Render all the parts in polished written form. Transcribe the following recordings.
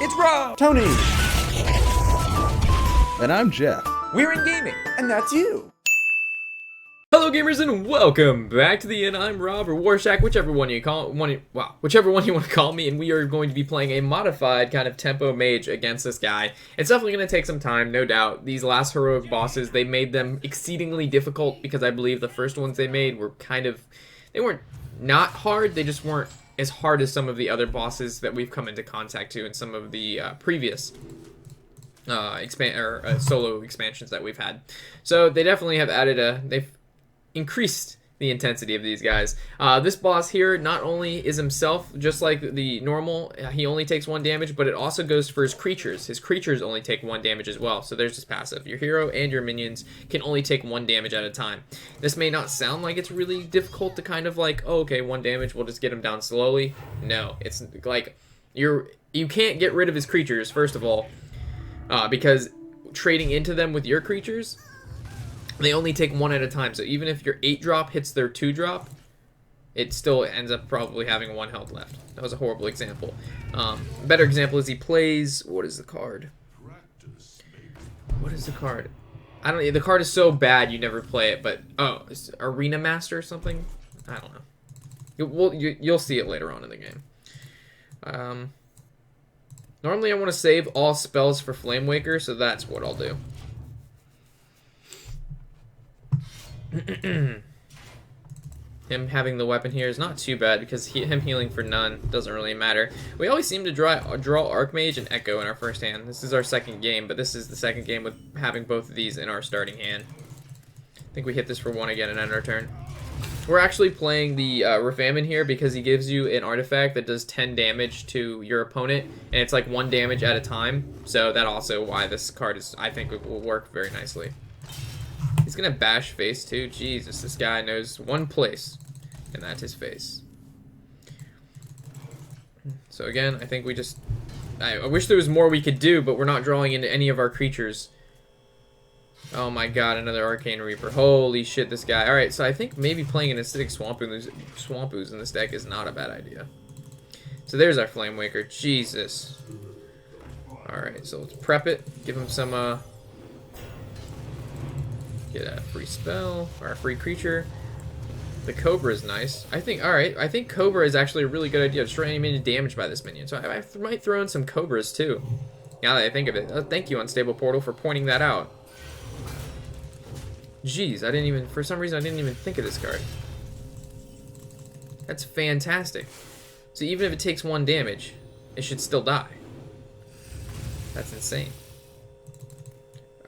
It's Rob! Tony! And I'm Jeff. We're in gaming. And that's you. Hello gamers and welcome back to the inn. I'm Rob or Warshack, whichever one you want to call me, and we are going to be playing a modified kind of tempo mage against this guy. It's definitely going to take some time, no doubt. These last heroic bosses, they made them exceedingly difficult because I believe the first ones they made were they weren't not hard, they just weren't as hard as some of the other bosses that we've come into contact to in some of the previous solo expansions that we've had. So they definitely have they've increased the intensity of these guys. This boss here not only is himself just like the normal, he only takes 1 damage, but it also goes for his creatures. His creatures only take 1 damage as well, so there's his passive. Your hero and your minions can only take 1 damage at a time. This may not sound like it's really difficult to kind of like, oh, okay, 1 damage, we'll just get him down slowly. No, it's like, you can't get rid of his creatures, first of all, because trading into them with your creatures, they only take 1 at a time, so even if your 8-drop hits their 2-drop, it still ends up probably having 1 health left. That was a horrible example. A better example is he plays... What is the card? What is the card? I don't... The card is so bad you never play it, but... Oh, is it Arena Master or something? I don't know. You'll see it later on in the game. Normally I want to save all spells for Flame Waker, so that's what I'll do. Him having the weapon here is not too bad because him healing for none doesn't really matter. We always seem to draw Archmage and Echo in our first hand. This is our second game, but this is the second game with having both of these in our starting hand. I think we hit this for 1 again and end our turn. We're actually playing the Refamin here because he gives you an artifact that does 10 damage to your opponent, and it's like 1 damage at a time. So that also why this card is, I think, it will work very nicely. He's gonna bash face too. Jesus, this guy knows one place, and that's his face. So again, I think we just... I wish there was more we could do, but we're not drawing into any of our creatures. Oh my god, another Arcane Reaper. Holy shit, this guy. Alright, so I think maybe playing an Acidic Swamp Ooze in this deck is not a bad idea. So there's our Flame Waker. Jesus. Alright, so let's prep it. Give him some... Get a free spell, or a free creature. The Cobra is nice. I think, alright, I think Cobra is actually a really good idea. Destroy any minion damage by this minion. So I might throw in some Cobras too. Now that I think of it. Thank you, Unstable Portal, for pointing that out. Jeez, for some reason I didn't even think of this card. That's fantastic. So even if it takes 1 damage, it should still die. That's insane.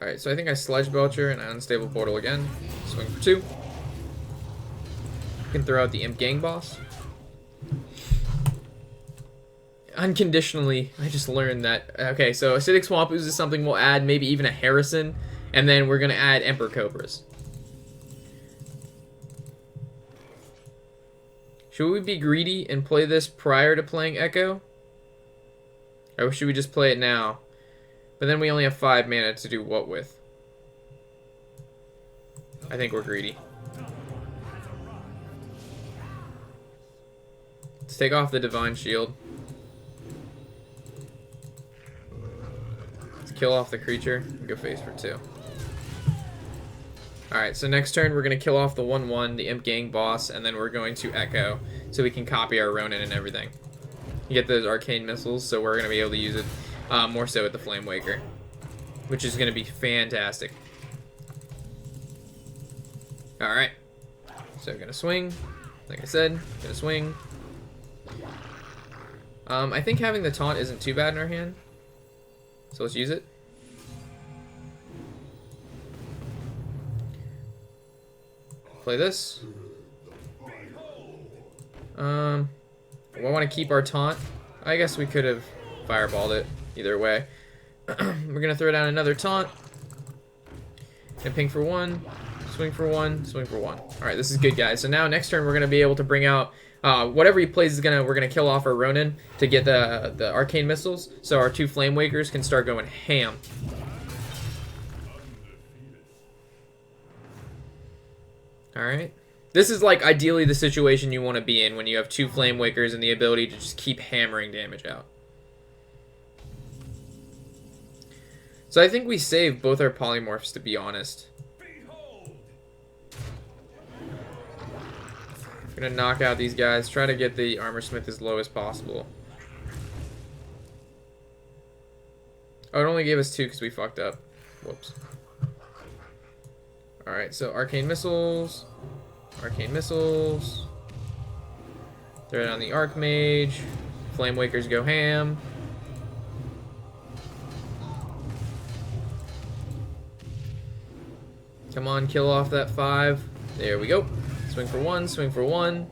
Alright, so I think I Sledge Belcher and I Unstable Portal again. Swing for 2. You can throw out the Imp Gang boss. Unconditionally, I just learned that... Okay, so Acidic Swamp Ooze is something we'll add, maybe even a Harrison, and then we're going to add Emperor Cobras. Should we be greedy and play this prior to playing Echo? Or should we just play it now? But then we only have 5 mana to do what with? I think we're greedy. Let's take off the Divine Shield. Let's kill off the creature and go face for 2. Alright, so next turn we're going to kill off the 1/1, the Imp Gang boss, and then we're going to Echo so we can copy our Ronin and everything. You get those Arcane Missiles, so we're going to be able to use it more so with the Flame Waker, which is going to be fantastic. Alright, so we're going to swing. Like I said, going to swing. I think having the taunt isn't too bad in our hand, so let's use it. Play this. We want to keep our taunt. I guess we could have fireballed it either way. We're gonna throw down another taunt. And ping for 1, swing for 1, swing for 1. Alright, this is good, guys. So now next turn we're gonna be able to bring out whatever he plays is we're gonna kill off our Ronin to get the Arcane Missiles, so our 2 Flame Wakers can start going ham. Alright. This is like ideally the situation you want to be in when you have 2 Flame Wakers and the ability to just keep hammering damage out. So I think we saved both our polymorphs, to be honest. We're gonna knock out these guys. Try to get the armor smith as low as possible. Oh, it only gave us 2 because we fucked up. Whoops. Alright, so arcane missiles. Arcane missiles. Throw it on the archmage. Flame wakers go ham. Come on, kill off that 5. There we go. Swing for 1, swing for 1.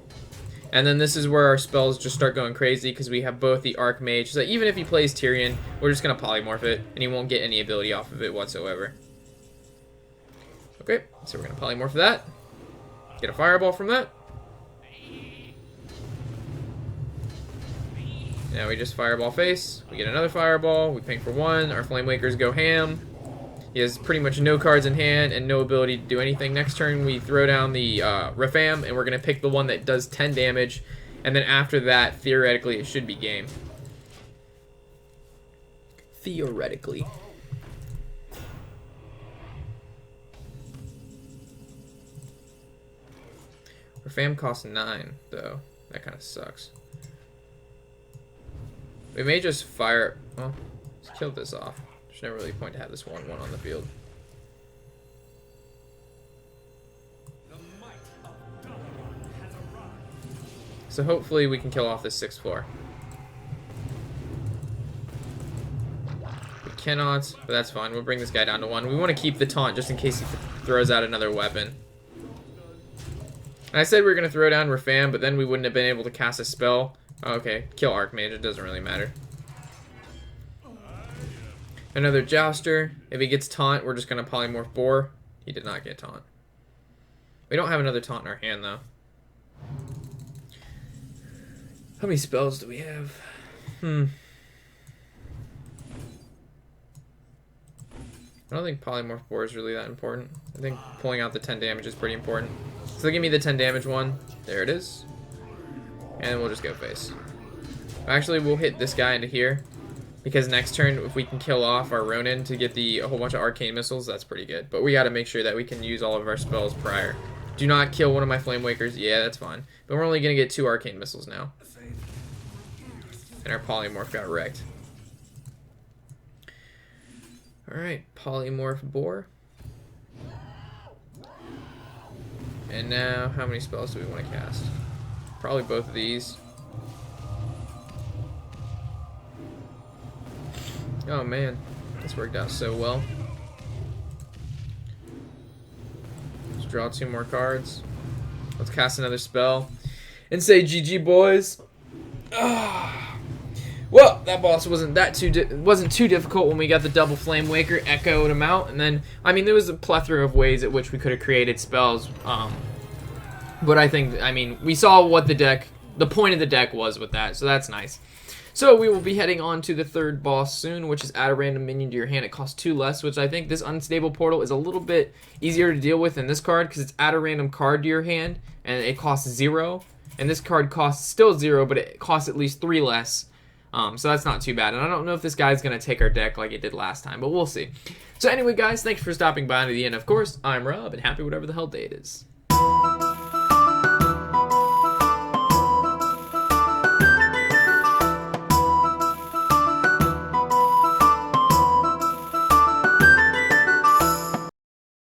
And then this is where our spells just start going crazy because we have both the archmage. So even if he plays Tyrion, we're just going to polymorph it and he won't get any ability off of it whatsoever. Okay, so we're going to polymorph that. Get a fireball from that. Now we just fireball face. We get another fireball. We ping for 1. Our flame wakers go ham. He has pretty much no cards in hand and no ability to do anything. Next turn, we throw down the Refam, and we're going to pick the one that does 10 damage. And then after that, theoretically, it should be game. Theoretically. Refam costs 9, though. That kind of sucks. We may just fire... Well, let's kill this off. There's no really point to have this 1-1 on the field. So hopefully we can kill off this 6th floor. We cannot, but that's fine. We'll bring this guy down to 1. We want to keep the taunt just in case he throws out another weapon. And I said we were going to throw down Refam, but then we wouldn't have been able to cast a spell. Okay, kill Archmage. It doesn't really matter. Another Jouster. If he gets taunt, we're just going to polymorph Boar. He did not get taunt. We don't have another taunt in our hand, though. How many spells do we have? I don't think polymorph Boar is really that important. I think pulling out the 10 damage is pretty important. So give me the 10 damage one. There it is. And we'll just go face. Actually, we'll hit this guy into here. Because next turn, if we can kill off our Ronin to get a whole bunch of arcane missiles, that's pretty good. But we got to make sure that we can use all of our spells prior. Do not kill one of my Flame Wakers. Yeah, that's fine. But we're only going to get 2 arcane missiles now. And our polymorph got wrecked. Alright, polymorph Boar. And now, how many spells do we want to cast? Probably both of these. Oh man, this worked out so well. Let's draw 2 more cards. Let's cast another spell. And say GG, boys. Well, that boss wasn't too difficult when we got the double Flame Waker, echoed him out, and then I mean there was a plethora of ways at which we could have created spells. But I think we saw what the point of the deck was with that, so that's nice. So we will be heading on to the 3rd boss soon, which is add a random minion to your hand. It costs 2 less, which I think this Unstable Portal is a little bit easier to deal with than this card because it's add a random card to your hand and it costs 0. And this card costs still 0, but it costs at least 3 less. So that's not too bad. And I don't know if this guy's going to take our deck like it did last time, but we'll see. So anyway, guys, thanks for stopping by to the end. Of course, I'm Rob, and happy whatever the hell day it is.